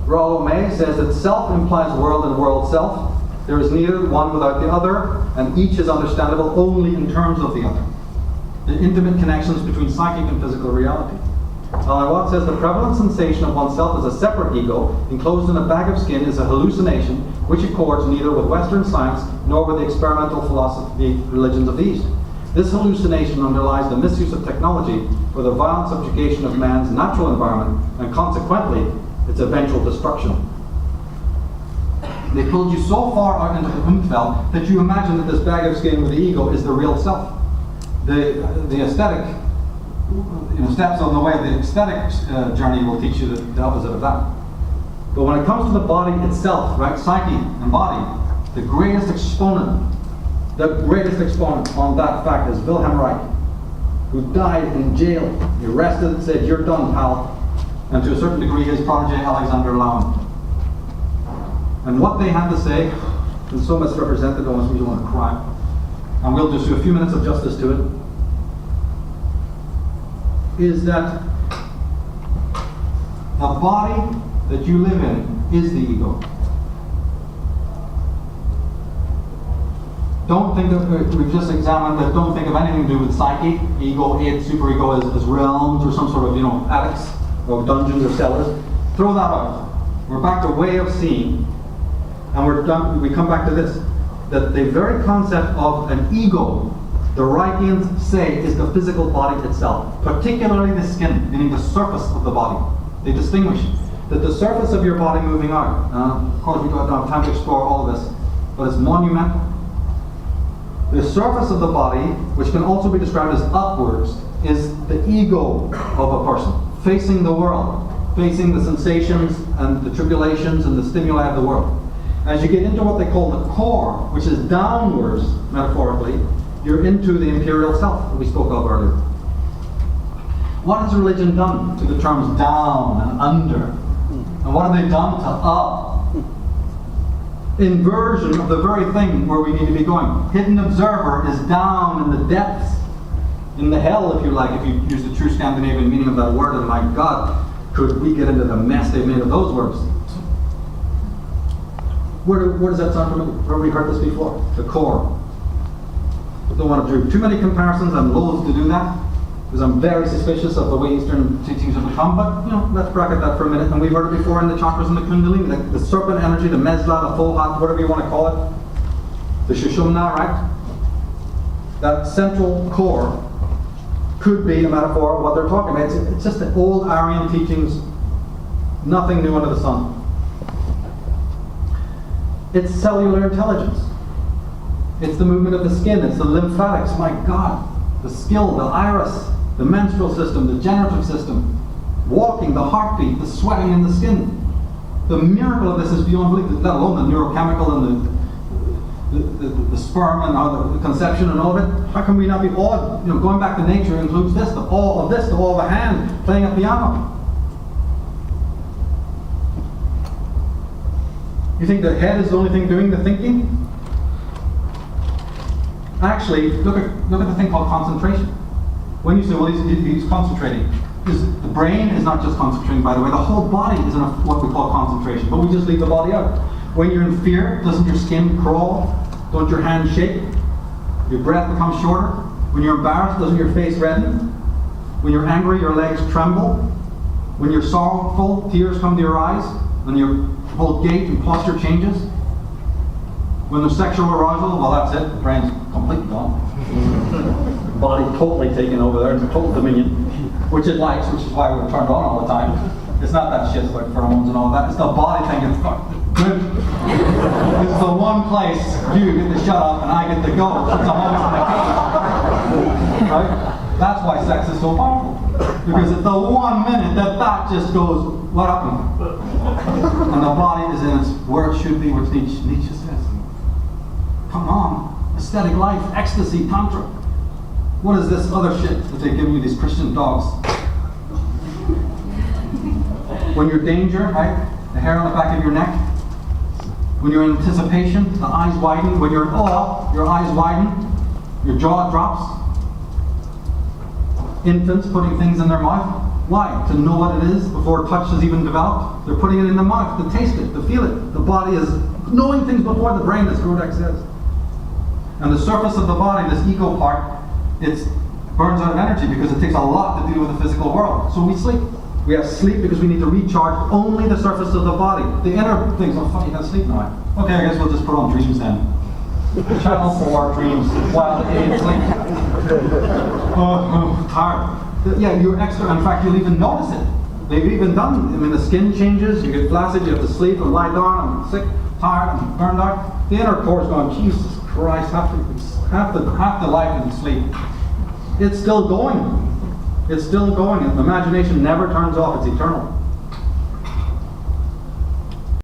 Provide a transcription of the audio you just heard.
Rollo May says that self implies world and world self. There is neither one without the other, and each is understandable only in terms of the other. The intimate connections between psychic and physical reality. Alan Watts says the prevalent sensation of oneself as a separate ego, enclosed in a bag of skin, is a hallucination which accords neither with Western science nor with the experimental philosophy religions of the East. This hallucination underlies the misuse of technology for the violent subjugation of man's natural environment and consequently its eventual destruction. They pulled you so far out into the Umfeld that you imagine that this bag of skin with the ego is the real self. The aesthetic steps on the way, the aesthetic journey will teach you the opposite of that. But when it comes to the body itself, right, psyche and body, the greatest exponent on that fact is Wilhelm Reich, who died in jail. He arrested and said, "You're done, pal." And to a certain degree, his protege, Alexander Lauen. And what they had to say is so misrepresented, almost makes you want to cry. And we'll just do a few minutes of justice to it. Is that the body that you live in is the ego. Don't think of, we've just examined that, don't think of anything to do with psyche, ego, id, superego as realms or some sort of, attics or dungeons or cellars. Throw that out. We're back to way of seeing, and we come back to this, that the very concept of an ego, the Reichians say, is the physical body itself, particularly the skin, meaning the surface of the body. They distinguish that the surface of your body moving out, of course we don't have time to explore all of this, but it's monumental. The surface of the body, which can also be described as upwards, is the ego of a person, facing the world, facing the sensations and the tribulations and the stimuli of the world. As you get into what they call the core, which is downwards, metaphorically, you're into the imperial self that we spoke of earlier. What has religion done to the terms down and under? And what have they done to up? Inversion of the very thing where we need to be going. Hidden observer is down in the depths, in the hell, if you like, if you use the true Scandinavian meaning of that word, and my God, could we get into the mess they've made of those words? Where does that sound familiar? Where have we heard this before? The core. I don't want to do too many comparisons. I'm loath to do that because I'm very suspicious of the way Eastern teachings have become. But let's bracket that for a minute. And we've heard it before in the chakras and the Kundalini, the serpent energy, the Mesla, the Fohat, whatever you want to call it, the Shushumna, right? That central core could be a metaphor of what they're talking about. It's just the old Aryan teachings, nothing new under the sun. It's cellular intelligence. It's the movement of the skin. It's the lymphatics. My God. The skill, the iris, the menstrual system, the generative system, walking, the heartbeat, the sweating in the skin. The miracle of this is beyond belief, let alone the neurochemical and the sperm and the conception and all of it. How can we not be awed? Going back to nature includes this, the awe of this, the awe of a hand playing a piano. You think the head is the only thing doing the thinking? Actually, look at the thing called concentration. When you say, well, he's concentrating, the brain is not just concentrating, by the way, the whole body is in what we call concentration, but we just leave the body out. When you're in fear, doesn't your skin crawl? Don't your hands shake? Your breath becomes shorter? When you're embarrassed, doesn't your face redden? When you're angry, your legs tremble? When you're sorrowful, tears come to your eyes? When your whole gait and posture changes? When there's sexual arousal, well, that's it. The brain's completely gone. Body totally taken over there, total dominion, which it likes, which is why we're turned on all the time. It's not that shit like pheromones and all that. It's the body thinking, good. This is the one place you get to shut up and I get to go. It's a home in the cage. Right? That's why sex is so powerful. Because it's the 1 minute that just goes, what happened? And the body is in its where it should be, which Nietzsche says. Come on, aesthetic life, ecstasy, tantra. What is this other shit that they're giving you, these Christian dogs? When you're in danger, right? The hair on the back of your neck. When you're in anticipation, the eyes widen. When you're in awe, your eyes widen. Your jaw drops. Infants putting things in their mouth. Why? To know what it is before touch is even developed. They're putting it in the mouth to taste it, to feel it. The body is knowing things before the brain, as Grodeck says. And the surface of the body, this ego part, it burns out of energy because it takes a lot to deal with the physical world. So we sleep. We have sleep because we need to recharge only the surface of the body. The inner things, oh fuck, you can't sleep now. Okay, I guess we'll just put on dreams then. Channel 4 dreams while the idiot sleep. Tired. Yeah, you're extra. In fact, you'll even notice it. They've even done, I mean, the skin changes, you get flaccid, you have to sleep and lie down, I'm sick, tired, and burned out. The inner core is going, Jesus Christ, half the life in sleep. It's still going. It's still going. The imagination never turns off. It's eternal.